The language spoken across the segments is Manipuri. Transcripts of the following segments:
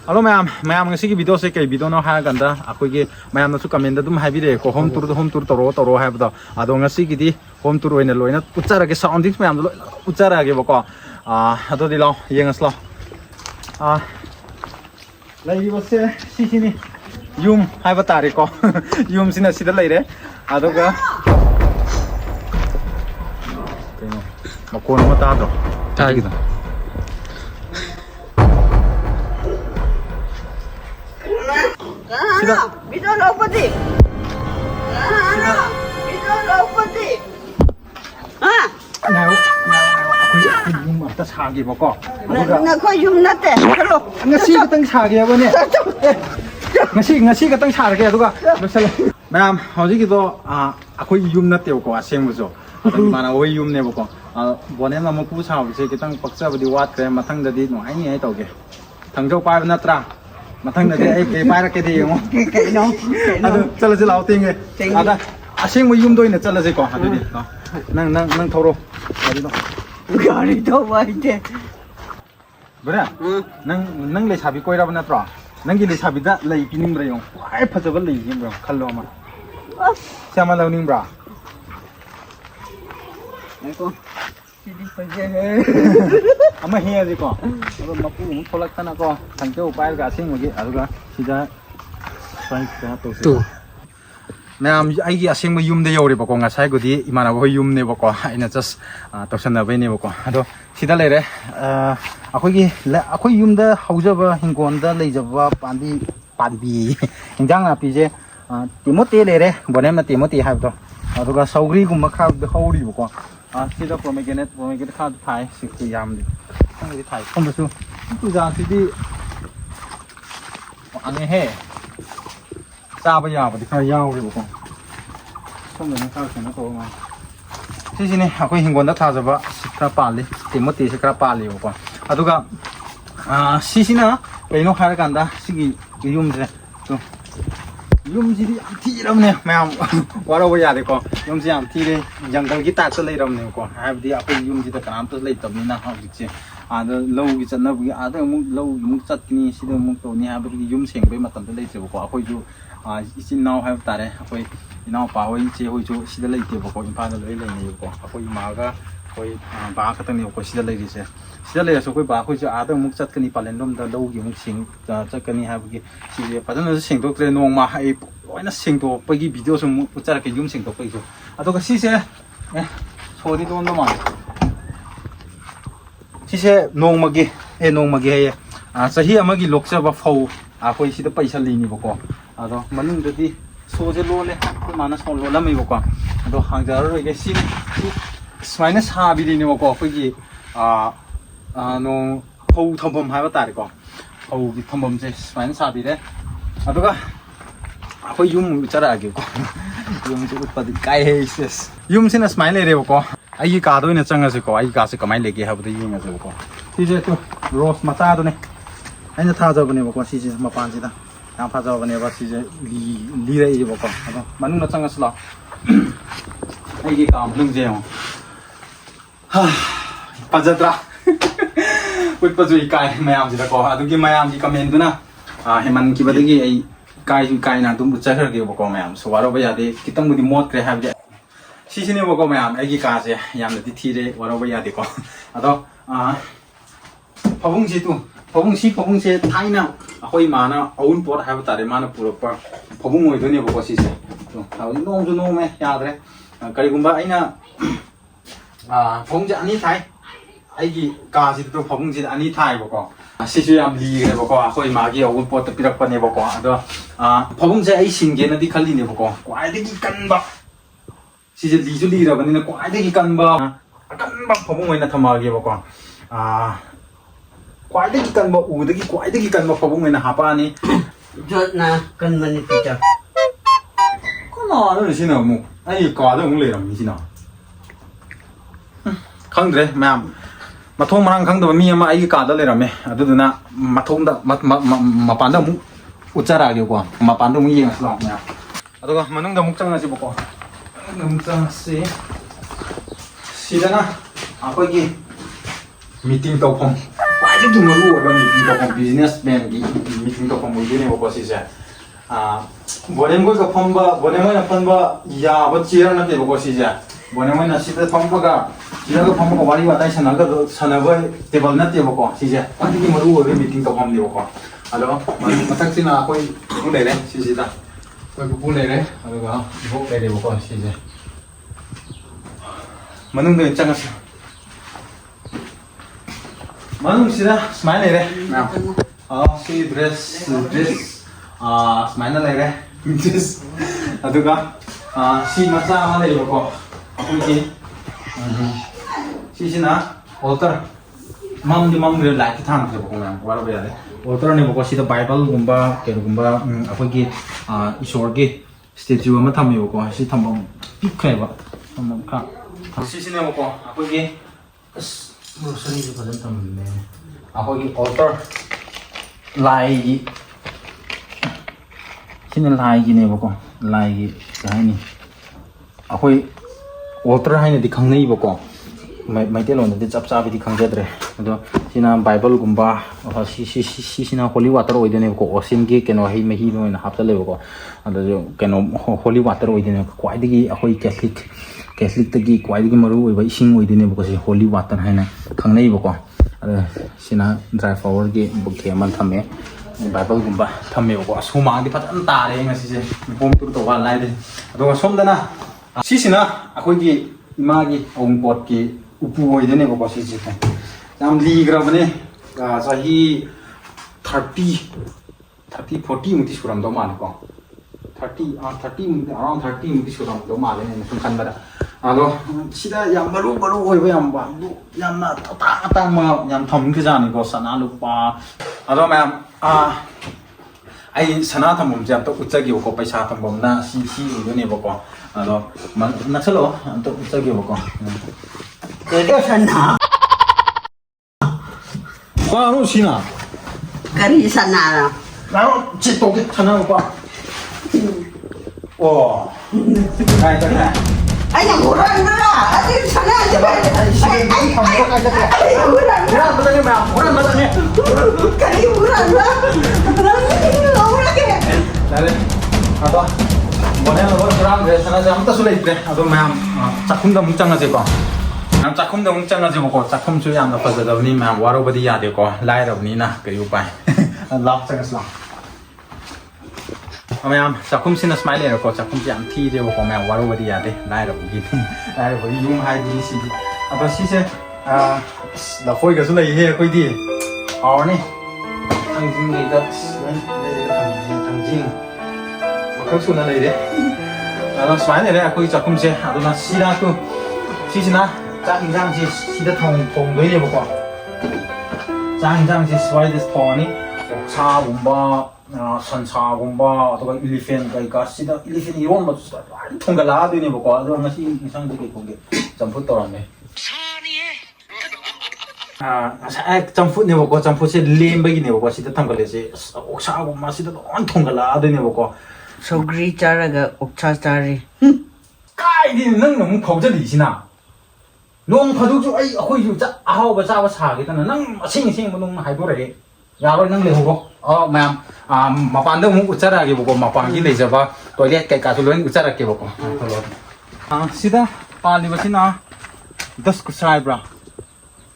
Hello ma'am ngasi video se kai video no ha ganda akoi gi ma'am na su comment da dum habire ko home tour toro ha bada ado ngasi gi di home tour oina loina uchara ge surroundings ma'am lo uchara ge bako ado di lo yengas lo lai di bose sini yum ha ba tare ko yum sina sida lai re ado ga keno makon ma ta do ta gi da Video nobody. Video nobody. Nào yum ta sa gi bako Na ko yum na te. Hello. ngasi ka tang sa gi ba ne ngasi ka tang sa ge aduga losal ma'am hoji gi do akoi yum na te ko aseng bu jo mana oi yum ne bako bonem na mo pu sa bu se ki tang pakcha bu di wat kre mathang da di no ai ni ai to ge thang jo pa na tra mathang da di ai ke pa ra ke di mo Ke no. adu chala ji lao ting ge ada aseng mo yum do ina chala ji ko adu di nang thoro adu do Gari to bai te. bra nang le sabi koi ra ba na tra nang gi le sabi da lai pinim bra yong ai phaja ba lai yim bra khallo ma sama lau ning bra Ko. Sidi paje. ama he ji ko ado mapu mu tholak ta na ko thangke upai ga sing mo gi aduga sida sai ka to se ma'am ai gi asing mo yum de yore ba ko nga sai go di imana bo yum ne ba ko ina just to san na be ne ba ko ado sida le re akoi yum da hauja ba hingon da lei jaba panbi hinjang na pi je timote le re bonem na timote ha to aduga saugri gum ma kha de hauri ba ko sida pomegranate kha thai sikti yam di ang di thai kom su tu ja si di ane he sa ba ya ba di kha yaw ri ba ko kom ne kha se na ko ma si ne akoi hingon da tha jaba sikra pali timote sikra pali ba ko aduga sisina kaino khara kanda sigi yum je to yum ji am thi ram ne ma'am waro ba ya de ko yum ji am thi re jungle gi ta ta lai ram ne ko ha bi apoi yum ji da kam ta lai tab ni na ha ji che ada low gi chan na bi ada mu low mu chat ni si da mu to ni ha bi yum seng be matam ta lai che ko akoi ju isin naw ha ta re akoi inaw pa hoi che hoi ju si da lai te ko impa da lai lai ne ko akoi ma ga koi ba ka ta ni ko si da lai ri se sida le so koi ba khoi ja ada muk chat kani palen rom da lo gi muk sing cha kani ha gi si le pa na sing to tre nong ma hai oina sing to pa gi video so mu chara ke yum sing to pai so ado ka si se so di don do ma si se nong ma gi he sahi ama gi lok cha ba phau koi si da paisa li ni ba ko ado manung da di so je lo le ko mana so lo la mai ba ko ado hang ja ro ge si smaina sa bi ni ba ko koi gi no hou thambom hai ba ta ko hou gi thambom je smain sa bi de aduga akoi yum chara ge ko yum ju utpadi kai he ses yum sina smain le re ko ai ka do ina changa se ko ai ka se kamai le ge ha bu de ying se ko ti je to rose mata do ne aina tha ja bane ko si je ma pan ji da na pha ja bane ba si je li re ye ko ado manung na changa sla ai ge kam lung je ha pajatra put pa zui kai mayam ji da ko adu gi mayam ji comment du na heman ki badagi ai kai na dum cha khar ge ko mayam so waro ba ya de kitang budi mot kre ha je si si ne ko mayam ai gi ka se yam de thi re waro ba ya de ko ado phabung ji tu phabung se thai na ahoi ma na aun por ha ba ta re ma na puro pa phabung oi do ne ko si se to nong ju no me ya dre kari gumba aina phabung ja ani thai aigi ka si to phabung ji ani thai ba ko si su yam li ge ba ko khoi ma gi aun pot pirak pa ne ba ko ado phabung je ai sing ge na di khali ne ba ko kwai de gi kan ba si je li ju li ra ba ni na kwai de gi kan ba phabung oi na thama ge ba ko kwai de gi kan ba u de gi kwai de gi kan ba phabung oi na ha pa ni Jot na kan mani pita. ko na no si na mu ai ka da mu le ram ni si na khang dre ma'am mathong marang khang da mi ama ai ka da le rame adu na mathong da ma pan da mu uchara ge ko ma pan da mu yeng sla nya adu ga manung da muk chang na si bo ko muk chang si si da na akoi gi meeting to phom kwai ꯈ꯭ꯋꯥꯏꯗꯒꯤ ꯃꯔꯨꯑꯣꯏꯕ ꯃꯤꯇꯤꯡ ꯇꯧꯐꯝ ꯕꯤꯖꯤꯅꯦꯁꯃꯦꯟꯒꯤ ꯃꯤꯇꯤꯡ ꯇꯧꯐꯝ ꯑꯣꯏꯗꯣꯏꯅꯦꯕꯀꯣ ꯁꯤꯁꯦ ꯕꯣꯅꯦꯝꯈꯣꯏꯒ ꯐꯝꯕ ꯕꯣꯅꯦꯝꯈꯣꯏꯅ ꯐꯝꯕ ꯌꯥꯕ ꯆꯤꯌꯔ ꯅꯠꯇꯦꯕꯀꯣ ꯁꯤꯁꯦ ꯕꯣꯅꯦꯝꯈꯣꯏꯅ ꯁꯤꯗ ꯐꯝꯃꯒ ꯆꯤꯌꯔꯒ ꯐꯝꯃꯒ ꯋꯥꯔꯤ ꯋꯥꯇꯥꯏ ꯁꯥꯟꯅꯕ ꯇꯦꯕꯜ ꯅꯠꯇꯦꯕꯀꯣ ꯁꯤꯁꯦ ꯈ꯭ꯋꯥꯏꯗꯒꯤ ꯃꯔꯨꯑꯣꯏꯕ ꯃꯤꯇꯤꯡ ꯇꯧꯐꯝꯅꯦꯕꯀꯣ ꯑꯗꯣ ꯃꯊꯛꯁꯤꯅ ꯑꯩꯈꯣꯏ ꯄꯨꯄꯨ ꯂꯩꯔꯦ ꯁꯤꯁꯤꯗ ꯑꯩꯈꯣꯏ ꯄꯨꯄꯨ ꯂꯩꯔꯦ ꯑꯗꯨꯒ ꯏꯕꯣꯛ ꯂꯩꯔꯦꯕꯀꯣ ꯁꯤꯁꯦ ꯃꯅꯨꯡꯗ ꯑꯣꯏꯅ ꯆꯪꯉꯁꯤ ꯃꯅꯨꯡꯁꯤꯗ ꯁꯨꯃꯥꯏꯅ ꯂꯩꯔꯦ ꯁꯤ ꯗ꯭ꯔꯦꯁ ꯁꯨꯃꯥꯏꯅ ꯂꯩꯔꯦ ꯗ꯭ꯔꯦꯁ ꯑꯗꯨꯒ ꯁꯤ ꯃꯆꯥ ꯑꯃ ꯂꯩꯌꯦꯕꯀꯣ ꯑꯩꯈꯣꯏꯒꯤ ꯁꯤꯁꯤꯅ ꯑꯣꯜꯇꯔ ꯃꯝꯗꯤ ꯃꯝꯗ꯭ꯔꯦ ꯂꯥꯏꯠꯇꯤ ꯊꯥꯟꯗ꯭ꯔꯦꯕꯀꯣ ꯃꯌꯥꯝ ꯋꯥꯔꯕ ꯌꯥꯗꯦ ꯑꯣꯜꯇꯔꯅꯦꯕꯀꯣ ꯁꯤꯗ ꯕꯥꯏꯕꯜꯒꯨꯝꯕ ꯀꯩꯅꯣꯒꯨꯝꯕ ꯑꯩꯈꯣꯏꯒꯤ ꯏꯁꯣꯔꯒꯤ ꯁ꯭ꯇꯦꯆꯨ ꯑꯃ ꯊꯝꯃꯦꯕꯀꯣ ꯁꯤ ꯊꯝꯐꯝ ꯄꯤꯛꯈ꯭ꯔꯦꯕ ꯊꯝꯐꯝ ꯈꯔ ꯁꯤꯁꯤꯅꯦꯕꯀꯣ ꯑꯩꯈꯣꯏꯒꯤ ꯒ꯭ꯔꯣꯁꯔꯤꯁꯦ ꯐꯖꯅ ꯊꯝꯃꯦ ꯑꯩꯈꯣꯏꯒꯤ ꯑꯣꯜꯇꯔ ꯂꯥꯏꯒꯤ ꯁꯤꯅ ꯂꯥꯏꯒꯤꯅꯦꯕꯀꯣ ꯂꯥꯏꯒꯤ ꯀꯩ ꯍꯥꯏꯅꯤ ꯑꯩꯈꯣꯏ ꯑꯣꯜꯇꯔ ꯍꯥꯏꯅꯗꯤ ꯈꯪꯅꯩꯕꯀꯣ ꯃꯩꯇꯩꯂꯣꯟꯗꯗꯤ ꯆꯞ ꯆꯥꯕꯗꯤ ꯈꯪꯖꯗ꯭ꯔꯦ ꯑꯗꯣ ꯁꯤꯅ ꯕꯥꯏꯕꯜꯒꯨꯝꯕ ꯁꯤꯁꯤꯅ ꯍꯣꯂꯤ ꯋꯥꯇꯔ ꯑꯣꯏꯗꯣꯏꯅꯦꯕꯀꯣ ꯑꯣꯁꯤꯟꯒꯤ ꯀꯩꯅꯣ ꯃꯍꯤꯗꯣ ꯑꯣꯏꯅ ꯍꯥꯞꯆꯜꯂꯦꯕꯀꯣ ꯑꯗꯨꯁꯨ ꯀꯩꯅꯣ ꯍꯣꯂꯤ ꯋꯥꯇꯔ ꯑꯣꯏꯗꯣꯏꯅꯦꯕ ꯈ꯭ꯋꯥꯏꯗꯒꯤ ꯑꯩꯈꯣꯏ ꯀꯦꯊꯂꯤꯛꯇꯒꯤ ꯈ꯭ꯋꯥꯏꯗꯒꯤ ꯃꯔꯨ ꯑꯣꯏꯕ ꯏꯁꯤꯡ ꯑꯣꯏꯗꯣꯏꯅꯦꯕꯀꯣ ꯁꯤ ꯍꯣꯂꯤ ꯋꯥꯇꯔ ꯍꯥꯏꯅ ꯈꯪꯅꯩꯕꯀꯣ ꯑꯗꯣ ꯁꯤꯅ ꯗ꯭ꯔꯥꯏ ꯐ꯭ꯂꯥꯋꯔꯒꯤ ꯕꯨꯀꯦ ꯑꯃ ꯊꯝꯃꯦ ꯕꯥꯏꯕꯜꯒꯨꯝꯕ ꯊꯝꯃꯦꯕꯀꯣ ꯑꯁ ꯍꯨꯃꯥꯡꯗꯤ ꯐꯖꯅ ꯇꯥꯔꯦ ꯉꯁꯤꯁꯦ ꯃꯤꯄꯣꯝ ꯇꯨꯔ ꯇꯧꯕ ꯂꯥꯏꯗꯦ ꯑꯗꯨꯒ ꯁꯣꯝꯗꯅ ꯁꯤꯁꯤꯅ ꯑꯩꯈꯣꯏꯒꯤ ꯏꯃꯥꯒꯤ ꯑꯋꯨꯟꯄꯣꯠꯀꯤ ꯎꯄꯨ ꯑꯣꯏꯗꯣꯏꯅꯦꯕꯀꯣ ꯁꯤꯁꯦ ꯌꯥꯝ ꯂꯤꯈ꯭ꯔꯕꯅꯦ ꯆꯍꯤ 40 ꯃꯨꯛꯇꯤ ꯁꯨꯔꯝꯗꯧ ꯃꯥꯜꯂꯦꯀꯣ 30 ꯃꯨꯛꯇꯤ ꯑꯔꯥꯎꯟ 30 ꯃꯨꯛꯇꯤ ꯁꯨꯔꯝꯗꯧ ꯃꯥꯜꯂꯦ ꯑꯩꯅ ꯁꯨꯝ ꯈꯟꯕꯗ ꯑꯗꯣ ꯁꯤꯗ ꯌꯥꯝ ꯃꯔꯨ ꯑꯣꯏꯕ ꯌꯥꯝꯅ ꯑꯇꯥꯡꯕ ꯌꯥꯝ ꯊꯝꯈꯤꯖꯥꯠꯅꯤꯀꯣ ꯁꯅꯥ ꯂꯨꯄꯥ ꯑꯗꯣ ꯃꯌꯥꯝ ꯑꯩ ꯁꯅꯥ ꯊꯝꯐꯝꯁꯦ ꯑꯝꯇ ꯎꯠꯆꯒꯦꯕꯀꯣ ꯄꯩꯁꯥ ꯊꯝꯐꯝꯅ ꯁꯤ ꯑꯣꯏꯗꯣꯏꯅꯦꯕꯀꯣ ꯑꯗꯣ ꯅꯛꯁꯜꯂꯛꯑꯣ ꯑꯝꯇ ꯎꯠꯆꯒꯦꯕꯀꯣ ꯁꯅꯥ ꯀꯅꯥꯅꯣ ꯁꯤꯅ ꯀꯔꯤ ꯁꯅꯥꯅꯣ ꯂꯥꯛꯑꯣ ꯆꯦꯛ ꯇꯧꯒꯦ ꯁꯅꯥ ꯂꯨꯄꯥ ꯑꯣ ꯀꯥꯏ ꯆꯠꯈ꯭ꯔꯦ ꯑꯩꯅ ꯍꯨꯔꯥꯟꯕꯔꯥ ꯑꯗꯨ ꯁꯅꯥꯁꯦ ꯍꯨꯔꯥꯟꯕꯗꯅꯦ ꯃꯌꯥꯝ ꯍꯨꯔꯥꯟꯕꯗꯅꯦ ꯀꯔꯤ ꯍꯨꯔꯥꯟꯕ ꯂꯧꯔꯒꯦ ꯌꯥꯔꯦ ꯑꯗꯣ ꯕꯣꯅꯦꯝ ꯂꯣꯏ ꯍꯨꯔꯥꯟꯈ꯭ꯔꯦ ꯁꯅꯥꯁꯦ ꯑꯝꯇꯁꯨ ꯂꯩꯇ꯭ꯔꯦ ꯑꯗꯣ ꯃꯌꯥꯝ ꯆꯥꯛꯈꯨꯝꯗ ꯑꯃꯨꯛ ꯆꯪꯉꯁꯦꯀꯣ ꯃꯌꯥꯝ ꯆꯥꯛꯈꯨꯝꯗ ꯑꯃꯨꯛ ꯆꯪꯉꯁꯦꯕꯀꯣ ꯆꯥꯛꯈꯨꯝꯁꯨ ꯌꯥꯝꯅ ꯐꯖꯗꯕꯅꯤ ꯃꯌꯥꯝ ꯋꯥꯔꯨꯕꯗꯤ ꯌꯥꯗꯦꯀꯣ ꯂꯥꯏꯔꯕꯅꯤꯅ ꯀꯔꯤ ꯎꯄꯥꯏ ꯂꯥꯛ ꯆꯪꯉꯁꯤ ꯂꯥꯛ ꯃꯌꯥꯝ ꯆꯥꯛꯈꯨꯝꯁꯤꯅ ꯁꯨꯃꯥꯏꯅ ꯂꯩꯔꯦꯀꯣ ꯆꯥꯛꯈꯨꯝꯁꯤ ꯌꯥꯝ ꯊꯤꯔꯦꯕꯀꯣ ꯃꯌꯥꯝ ꯋꯥꯔꯨꯕꯗꯤ ꯌꯥꯗꯦ ꯂꯥꯏꯔꯕꯒꯤ ꯌꯨꯝ ꯍꯥꯏꯗꯨꯅꯤ ꯁꯤꯗꯤ ꯑꯗꯣ ꯁꯤꯁꯦ ꯂꯐꯣꯏꯒꯁꯨ ꯂꯩꯍꯦ ꯑꯩꯈꯣꯏꯗꯤ ꯍꯥꯎꯔꯅꯤ ꯊꯥꯡꯖꯤꯡꯒꯩꯗ ꯊꯥꯡꯖꯤꯡ ꯃꯈꯜ ꯁꯨꯅ ꯂꯩꯔꯦ ꯑꯗꯣ ꯁꯨꯃꯥꯏꯅ ꯂꯩꯔꯦ ꯑꯩꯈꯣꯏꯒꯤ ꯆꯥꯛꯈꯨꯝꯁꯦ ꯑꯗꯨꯅ ꯁꯤꯁꯤꯅ ꯆꯥꯛ ꯌꯦꯟꯁꯥꯡꯁꯤ ꯁꯤꯗ ꯊꯣꯡꯗꯣꯏꯅꯦꯕꯀꯣ ꯆꯥꯛ ꯌꯦꯟꯁꯥꯡꯁꯤ ꯁ꯭ꯋꯥꯏꯗ ꯊꯣꯡꯉꯅꯤ ꯑꯣꯛꯁꯥꯒꯨꯝꯕ ꯁꯟꯁꯥꯒꯨꯝꯕ ꯑꯗꯨꯒ ꯏꯂꯤꯐꯦꯟ ꯀꯩꯀꯥ ꯁꯤꯗ ꯏꯂꯤꯐꯦꯟ ꯏꯔꯣꯟꯕꯁꯨ ꯂꯣꯏꯅ ꯊꯣꯡꯒꯠꯂꯛꯑꯗꯣꯏꯅꯦꯕꯀꯣ ꯑꯗꯣ ꯉꯁꯤ ꯌꯦꯟꯁꯥꯡꯁꯤ ꯀꯩ ꯊꯣꯡꯒꯦ ꯆꯝꯐꯨꯠ ꯇꯧꯔꯝꯃꯦ ꯉꯁꯥꯏ ꯆꯝꯐꯨꯠꯅꯦꯕꯀꯣ ꯆꯝꯐꯨꯠꯁꯦ ꯂꯦꯝꯕꯒꯤꯅꯦꯕꯀꯣ ꯁꯤꯗ ꯊꯝꯒꯠꯂꯤꯁꯦ ꯑꯣꯛꯁꯥꯒꯨꯝꯕ ꯁꯤꯗ ꯂꯣꯏ ꯊꯣꯡꯒꯠꯂꯛꯑꯗꯣꯏꯅꯦꯕꯀꯣ ꯁꯧꯒ꯭ꯔꯤ ꯆꯥꯔꯒ ꯑꯣꯛꯁꯥ ꯆꯥꯔꯤ ꯀꯥꯏꯗꯩꯅꯣ ꯅꯪꯅ ꯑꯃꯨꯛ ꯐꯥꯎꯖꯜꯂꯤꯁꯤꯅ ꯅꯣꯡ ꯐꯥꯗꯣꯛꯁꯨ ꯑꯩꯈꯣꯏꯁꯨ ꯑꯍꯥꯎꯕ ꯆꯥꯕ ꯁꯥꯒꯦꯗꯅ ꯅꯪ ꯑꯁꯦꯡꯕ ꯅꯪ ꯍꯥꯏꯗꯣꯔꯛꯑꯦ ꯌꯥꯔꯣꯏ ꯅꯪ ꯂꯩꯍꯧꯔꯣ ꯃꯌꯥꯝ ꯃꯄꯥꯟꯗ ꯑꯃꯨꯛ ꯎꯠꯆꯔꯛꯑꯒꯦꯕꯀꯣ ꯃꯄꯥꯟꯒꯤ ꯂꯩꯖꯕ ꯇꯣꯏꯂꯦꯠ ꯀꯩꯀꯥꯁꯨ ꯂꯣꯏ ꯎꯠꯆꯔꯛꯀꯦꯕꯀꯣ ꯁꯤꯗ ꯄꯥꯜꯂꯤꯕꯁꯤꯅ ꯗꯁꯀꯨꯁ ꯍꯥꯏꯕ꯭ꯔꯥ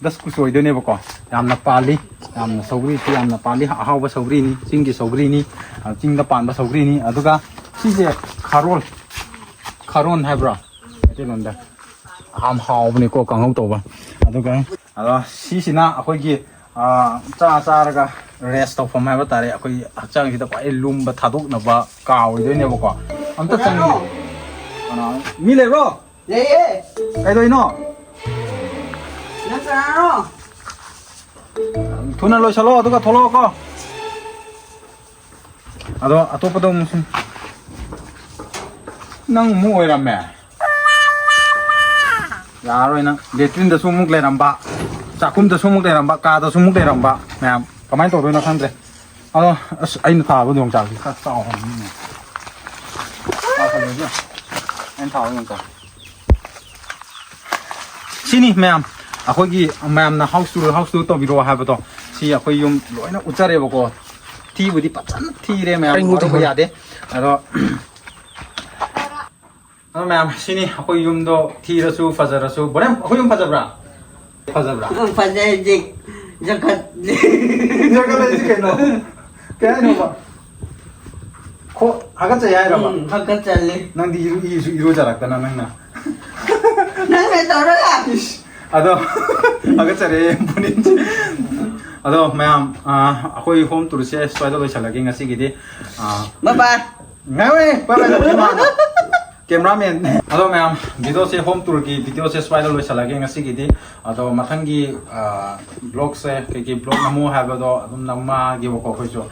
ꯗꯁꯀꯨꯁ ꯑꯣꯏꯗꯣꯏꯅꯦꯕꯀꯣ ꯌꯥꯝꯅ ꯄꯥꯜꯂꯤ ꯌꯥꯝꯅ ꯁꯧꯒ꯭ꯔꯤꯁꯨ ꯌꯥꯝꯅ ꯄꯥꯜꯂꯤ ꯑꯍꯥꯎꯕ ꯁꯧꯒ꯭ꯔꯤꯅꯤ ꯆꯤꯡꯒꯤ ꯁꯧꯒ꯭ꯔꯤꯅꯤ ꯆꯤꯡꯗ ꯄꯥꯟꯕ ꯁꯧꯒ꯭ꯔꯤꯅꯤ ꯑꯗꯨꯒ ꯁꯤꯁꯦ ꯈꯥꯔꯣꯟ ꯍꯥꯏꯕ꯭ꯔꯥ ꯃꯩꯇꯩꯂꯣꯟꯗ ꯌꯥꯝ ꯍꯥꯎꯕꯅꯤꯀꯣ ꯀꯥꯡꯍꯧ ꯇꯧꯕ ꯑꯗꯨꯒ ꯁꯤꯁꯤꯅ ꯑꯩꯈꯣꯏꯒꯤ ꯆꯥꯔꯒ ꯔꯦꯁ ꯇꯧꯐꯝ ꯍꯥꯏꯕ ꯇꯥꯔꯦ ꯑꯩꯈꯣꯏ ꯍꯛꯆꯥꯡꯁꯤꯗ ꯈ꯭ꯋꯥꯏ ꯂꯨꯝꯕ ꯊꯥꯗꯣꯛꯅꯕ ꯀꯥ ꯑꯣꯏꯗꯣꯏꯅꯦꯕꯀꯣ ꯑꯝꯇ ꯆꯪꯉꯦ ꯃꯤ ꯂꯩꯕ꯭ꯔꯣ ꯂꯩꯌꯦ ꯀꯩꯗꯧꯏꯅꯣ ꯅꯪ ꯀꯅꯥꯅꯣ ꯊꯨꯅ ꯂꯣꯏꯁꯜꯂꯣ ꯑꯗꯨꯒ ꯊꯣꯛꯂꯛꯑꯣꯀꯣ ꯑꯗꯣ ꯑꯇꯣꯞꯄꯗ ꯑꯃꯨꯛ ꯁꯨꯝ ꯅꯪ ꯑꯃꯨꯛ ꯑꯣꯏꯔꯝꯃꯦ ꯌꯥꯔꯣꯏ ꯅꯪ ꯂꯦꯇ꯭ꯔꯤꯟꯗꯁꯨ ꯑꯃꯨꯛ ꯂꯩꯔꯝꯕ ꯆꯥꯛꯈꯨꯝꯗꯁꯨ ꯑꯃꯨꯛ ꯂꯩꯔꯝꯕ ꯀꯥꯗꯁꯨ ꯑꯃꯨꯛ ꯂꯩꯔꯝꯕ ꯃꯌꯥꯝ ꯀꯃꯥꯏꯅ ꯇꯧꯗꯣꯏꯅꯣ ꯈꯪꯗ꯭ꯔꯦ ꯑꯗꯣ ꯑꯁ ꯑꯩꯅ ꯊꯥꯕ ꯌꯣꯡꯆꯥꯛꯁꯤ ꯈꯔ ꯆꯥꯎꯍꯟꯅꯤꯡꯉꯦ ꯑꯩꯅ ꯊꯥꯕ ꯌꯣꯡꯆꯥꯛ ꯁꯤꯅꯤ ꯃꯌꯥꯝ ꯑꯩꯈꯣꯏꯒꯤ ꯃꯌꯥꯝꯅ ꯍꯥꯎꯁ ꯇꯨꯔ ꯇꯧꯕꯤꯔꯛꯑꯣ ꯍꯥꯏꯕꯗꯣ ꯁꯤ ꯑꯩꯈꯣꯏ ꯌꯨꯝ ꯂꯣꯏꯅ ꯎꯠꯆꯔꯦꯕꯀꯣ ꯊꯤꯕꯨꯗꯤ ꯐꯖꯅ ꯊꯤꯔꯦ ꯃꯌꯥꯝ ꯋꯥꯔꯧꯕ ꯌꯥꯗꯦ ꯑꯗꯣ ꯃꯌꯥꯝ ꯁꯤꯅꯤ ꯑꯩꯈꯣꯏ ꯌꯨꯝꯗꯣ ꯊꯤꯔꯁꯨ ꯐꯖꯔꯁꯨ ꯕꯣꯔꯦꯝ ꯑꯩꯈꯣꯏ ꯌꯨꯝ ꯐꯖꯕ꯭ꯔꯥ ꯐꯖꯕ꯭ꯔꯥ ꯐꯖꯩ ꯖꯒꯠ ꯖꯒꯠ ꯂꯩꯁꯤ ꯀꯩꯅꯣ ꯀꯩ ꯍꯥꯏꯅꯣꯕ ꯍꯥꯒꯠꯆꯩ ꯍꯥꯏꯔꯕ ꯍꯛꯀꯠ ꯆꯜꯂꯤ ꯅꯪꯗꯤ ꯏꯁꯨ ꯏꯔꯨꯖꯔꯛꯇꯅ ꯅꯪꯅ ꯅꯪꯅ ꯇꯧꯔꯒ ꯑꯗꯣ ꯍꯥꯒꯠꯆꯔꯦ ꯄꯨꯅꯤꯡꯁꯦ ꯑꯗꯣ ꯃꯌꯥꯝ ꯑꯩꯈꯣꯏ ꯍꯣꯝ ꯇꯨꯔꯁꯦ ꯁ꯭ꯋꯥꯏꯗ ꯂꯣꯏꯁꯤꯜꯂꯒꯦ ꯉꯁꯤꯒꯤꯗꯤ ꯕꯥꯏ ꯉꯥꯏꯌꯣꯏ ꯀꯦꯃꯦꯔꯥꯃꯦꯟ ꯑꯗꯣ ꯃꯌꯥꯝ ꯚꯤꯗꯤꯑꯣꯁꯦ ꯍꯣꯝ ꯇꯨꯔꯒꯤ ꯚꯤꯗꯤꯑꯣꯁꯦ ꯁ꯭ꯋꯥꯏꯗ ꯂꯣꯏꯁꯤꯜꯂꯒꯦ ꯉꯁꯤꯒꯤꯗꯤ ꯑꯗꯣ ꯃꯊꯪꯒꯤ ꯕ꯭ꯂꯣꯒꯁꯦ ꯀꯩꯀꯩ ꯕ꯭ꯂꯣग ꯅꯝꯃꯨ ꯍꯥꯏꯕꯗꯣ ꯑꯗꯨꯝ ꯅꯝꯃꯒꯦꯕꯀꯣ ꯑꯩꯈꯣꯏꯁꯨ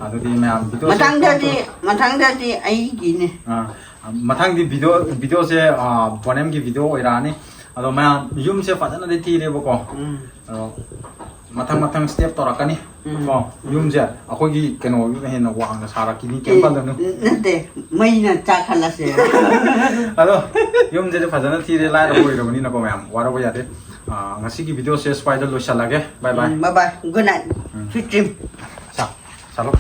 ꯑꯗꯨꯗꯤ ꯃꯌꯥꯝ ꯚꯤꯗꯤꯑꯣꯁꯦ ꯃꯊꯪꯗꯗꯤ ꯑꯩꯒꯤꯅꯦ ꯃꯊꯪꯗꯤ ꯚꯤꯗꯤꯑꯣꯁꯦ ꯕꯣꯅꯦꯝꯒꯤ ꯚꯤꯗꯤꯑꯣ ꯑꯣꯏꯔꯛꯑꯅꯤ ꯑꯗꯣ ꯃꯌꯥꯝ ꯌꯨꯝꯁꯦ ꯐꯖꯅꯗꯤ ꯊꯤꯔꯦꯕꯀꯣ ꯑꯗꯣ ꯃꯊꯪ ꯁ꯭ꯇꯦꯞ ꯇꯧꯔꯛꯀꯅꯤ ꯀꯣ ꯌꯨꯝꯁꯦ ꯑꯩꯈꯣꯏꯒꯤ ꯀꯩꯅꯣꯒꯤꯅ ꯍꯦꯟꯅ ꯋꯥꯡꯅ ꯁꯥꯔꯛꯈꯤꯅꯤ ꯀꯩꯝ ꯈꯜꯂꯨꯅꯨ ꯅꯠꯇꯦ ꯃꯩꯅ ꯆꯥꯛꯍꯜꯂꯁꯦ ꯑꯗꯣ ꯌꯨꯝꯁꯦ ꯐꯖꯅ ꯊꯤꯔꯦ ꯂꯥꯏꯔꯕ ꯑꯣꯏꯔꯕꯅꯤꯅꯀꯣ ꯃꯌꯥꯝ ꯋꯥꯔꯧꯕ ꯌꯥꯗꯦ ꯉꯁꯤꯒꯤ ꯚꯤꯗꯤꯑꯣꯁꯦ ꯁ꯭ꯋꯥꯏꯗ ꯂꯣꯏꯁꯤꯜꯂꯒꯦ bye bye bye bye good night sweet dream ꯆꯥꯂꯣ